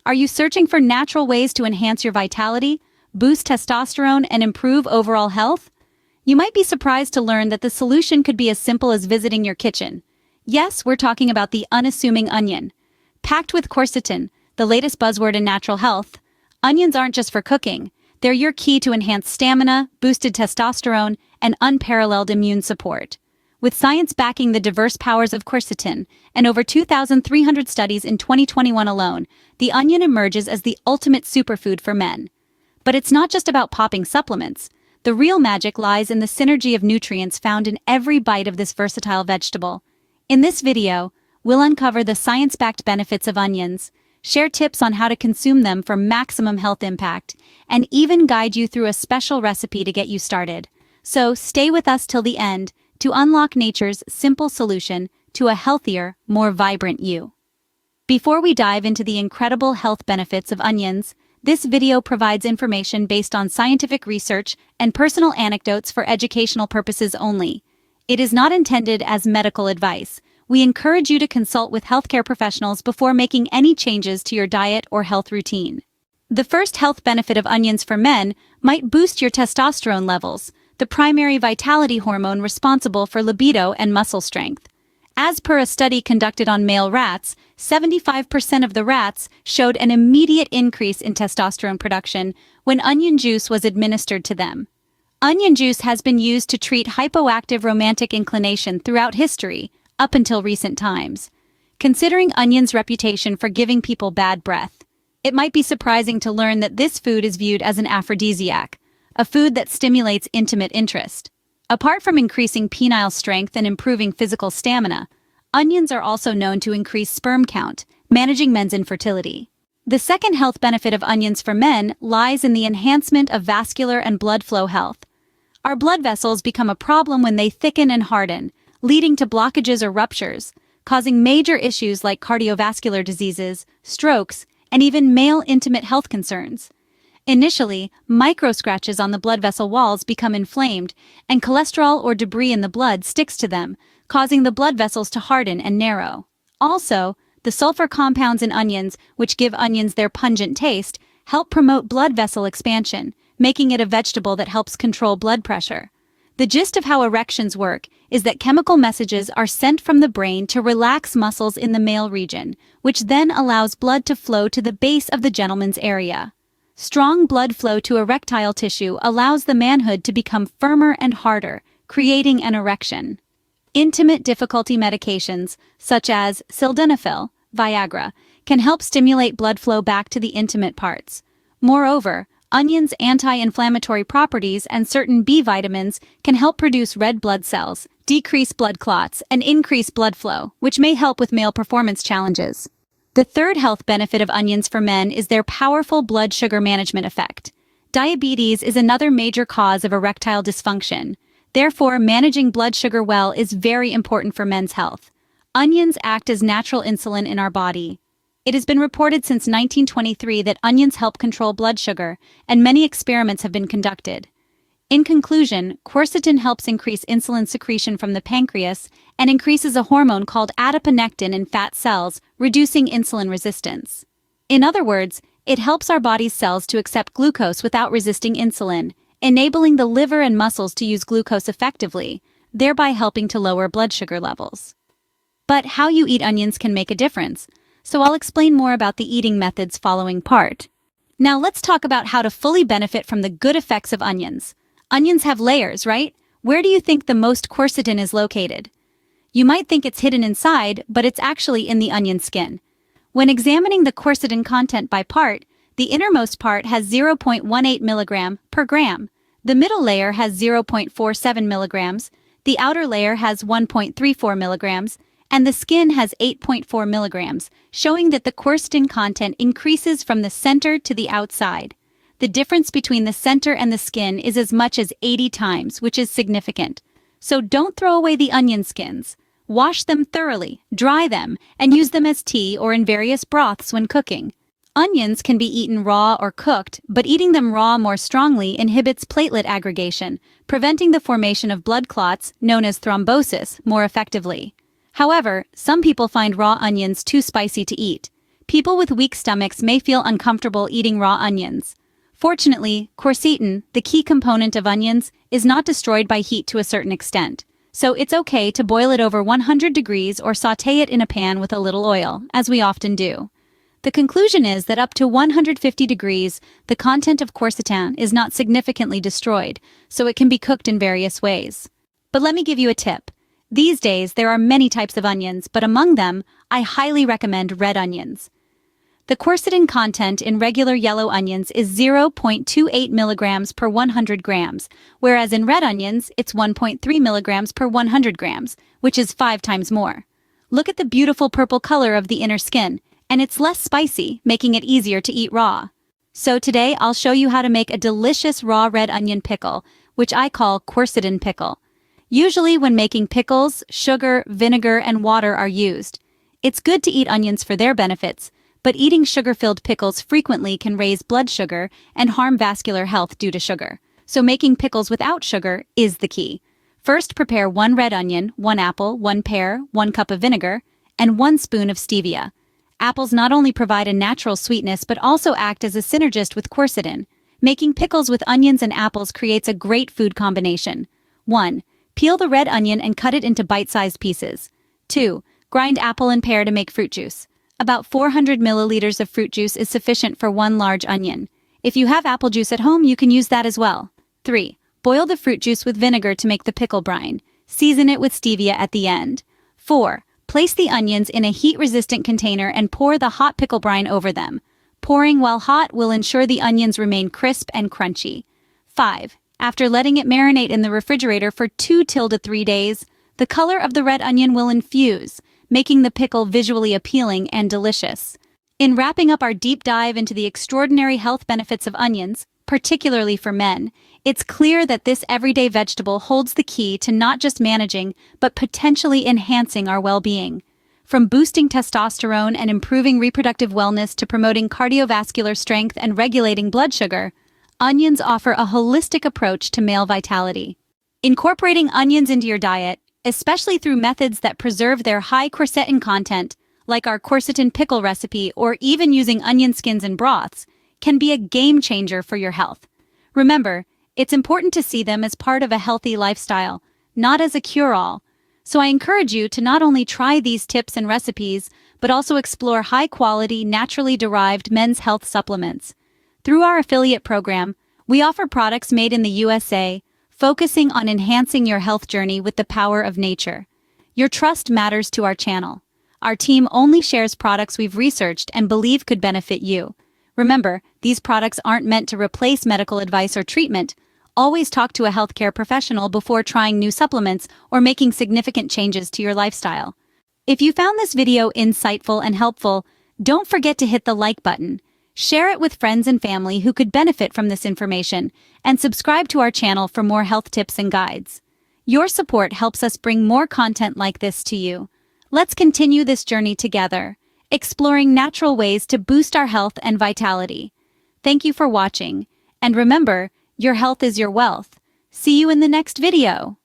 Are you searching for natural ways to enhance your vitality, boost testosterone, and improve overall health? You might be surprised to learn that the solution could be as simple as visiting your kitchen. Yes, we're talking about the unassuming onion. Packed with quercetin, the latest buzzword in natural health, onions aren't just for cooking. They're your key to enhanced stamina, boosted testosterone, and unparalleled immune support. With science backing the diverse powers of quercetin and over 2,300 studies in 2021 alone, the onion emerges as the ultimate superfood for men. But it's not just about popping supplements. The real magic lies in the synergy of nutrients found in every bite of this versatile vegetable. In this video, we'll uncover the science-backed benefits of onions, share tips on how to consume them for maximum health impact, and even guide you through a special recipe to get you started. So stay with us till the end to unlock nature's simple solution to a healthier, more vibrant you. Before we dive into the incredible health benefits of onions, this video provides information based on scientific research and personal anecdotes for educational purposes only. It is not intended as medical advice. We encourage you to consult with healthcare professionals before making any changes to your diet or health routine. The first health benefit of onions for men might boost your testosterone levels, the primary vitality hormone responsible for libido and muscle strength. As per a study conducted on male rats, 75% of the rats showed an immediate increase in testosterone production when onion juice was administered to them. Onion juice has been used to treat hypoactive romantic inclination throughout history, up until recent times. Considering onion's reputation for giving people bad breath, it might be surprising to learn that this food is viewed as an aphrodisiac, a food that stimulates intimate interest. Apart from increasing penile strength and improving physical stamina, onions are also known to increase sperm count, managing men's infertility. The second health benefit of onions for men lies in the enhancement of vascular and blood flow health. Our blood vessels become a problem when they thicken and harden, leading to blockages or ruptures, causing major issues like cardiovascular diseases, strokes, and even male intimate health concerns. Initially, micro-scratches on the blood vessel walls become inflamed, and cholesterol or debris in the blood sticks to them, causing the blood vessels to harden and narrow. Also, the sulfur compounds in onions, which give onions their pungent taste, help promote blood vessel expansion, making it a vegetable that helps control blood pressure. The gist of how erections work is that chemical messages are sent from the brain to relax muscles in the male region, which then allows blood to flow to the base of the gentleman's area. Strong blood flow to erectile tissue allows the manhood to become firmer and harder, creating an erection. Intimate difficulty medications, such as sildenafil, Viagra, can help stimulate blood flow back to the intimate parts. Moreover, onions' anti-inflammatory properties and certain B vitamins can help produce red blood cells, decrease blood clots, and increase blood flow, which may help with male performance challenges. The third health benefit of onions for men is their powerful blood sugar management effect. Diabetes is another major cause of erectile dysfunction. Therefore, managing blood sugar well is very important for men's health. Onions act as natural insulin in our body. It has been reported since 1923 that onions help control blood sugar, and many experiments have been conducted. In conclusion, quercetin helps increase insulin secretion from the pancreas and increases a hormone called adiponectin in fat cells, reducing insulin resistance. In other words, it helps our body's cells to accept glucose without resisting insulin, enabling the liver and muscles to use glucose effectively, thereby helping to lower blood sugar levels. But how you eat onions can make a difference, so I'll explain more about the eating methods following part. Now let's talk about how to fully benefit from the good effects of onions. Onions have layers, right? Where do you think the most quercetin is located? You might think it's hidden inside, but it's actually in the onion skin. When examining the quercetin content by part, the innermost part has 0.18 milligram per gram. The middle layer has 0.47 milligrams, the outer layer has 1.34 milligrams, and the skin has 8.4 milligrams, showing that the quercetin content increases from the center to the outside. The difference between the center and the skin is as much as 80 times, which is significant. So don't throw away the onion skins. Wash them thoroughly, dry them, and use them as tea or in various broths when cooking. Onions can be eaten raw or cooked, but eating them raw more strongly inhibits platelet aggregation, preventing the formation of blood clots, known as thrombosis, more effectively. However, some people find raw onions too spicy to eat. People with weak stomachs may feel uncomfortable eating raw onions. Fortunately, quercetin, the key component of onions, is not destroyed by heat to a certain extent, so it's okay to boil it over 100 degrees or sauté it in a pan with a little oil, as we often do. The conclusion is that up to 150 degrees, the content of quercetin is not significantly destroyed, so it can be cooked in various ways. But let me give you a tip. These days, there are many types of onions, but among them, I highly recommend red onions. The quercetin content in regular yellow onions is 0.28 milligrams per 100 grams, whereas in red onions, it's 1.3 milligrams per 100 grams, which is 5 times more. Look at the beautiful purple color of the inner skin, and it's less spicy, making it easier to eat raw. So today, I'll show you how to make a delicious raw red onion pickle, which I call quercetin pickle. Usually when making pickles, sugar, vinegar, and water are used. It's good to eat onions for their benefits, but eating sugar-filled pickles frequently can raise blood sugar and harm vascular health due to sugar. So making pickles without sugar is the key. First, prepare 1 red onion, 1 apple, 1 pear, 1 cup of vinegar, and 1 spoon of stevia. Apples not only provide a natural sweetness but also act as a synergist with quercetin. Making pickles with onions and apples creates a great food combination. 1. Peel the red onion and cut it into bite-sized pieces. 2. Grind apple and pear to make fruit juice. About 400 milliliters of fruit juice is sufficient for 1 large onion. If you have apple juice at home, you can use that as well. 3. Boil the fruit juice with vinegar to make the pickle brine. Season it with stevia at the end. 4. Place the onions in a heat-resistant container and pour the hot pickle brine over them. Pouring while hot will ensure the onions remain crisp and crunchy. 5. After letting it marinate in the refrigerator for 2 to 3 days, the color of the red onion will infuse, making the pickle visually appealing and delicious. In wrapping up our deep dive into the extraordinary health benefits of onions, particularly for men, it's clear that this everyday vegetable holds the key to not just managing, but potentially enhancing our well-being. From boosting testosterone and improving reproductive wellness to promoting cardiovascular strength and regulating blood sugar, onions offer a holistic approach to male vitality. Incorporating onions into your diet, especially through methods that preserve their high quercetin content, like our quercetin pickle recipe or even using onion skins in broths, can be a game changer for your health. Remember, it's important to see them as part of a healthy lifestyle, not as a cure-all. So I encourage you to not only try these tips and recipes, but also explore high-quality, naturally derived men's health supplements. Through our affiliate program, we offer products made in the USA, focusing on enhancing your health journey with the power of nature. Your trust matters to our channel. Our team only shares products we've researched and believe could benefit you. Remember, these products aren't meant to replace medical advice or treatment. Always talk to a healthcare professional before trying new supplements or making significant changes to your lifestyle. If you found this video insightful and helpful, don't forget to hit the like button. Share it with friends and family who could benefit from this information, and subscribe to our channel for more health tips and guides. Your support helps us bring more content like this to you. Let's continue this journey together, exploring natural ways to boost our health and vitality. Thank you for watching, and remember, your health is your wealth. See you in the next video.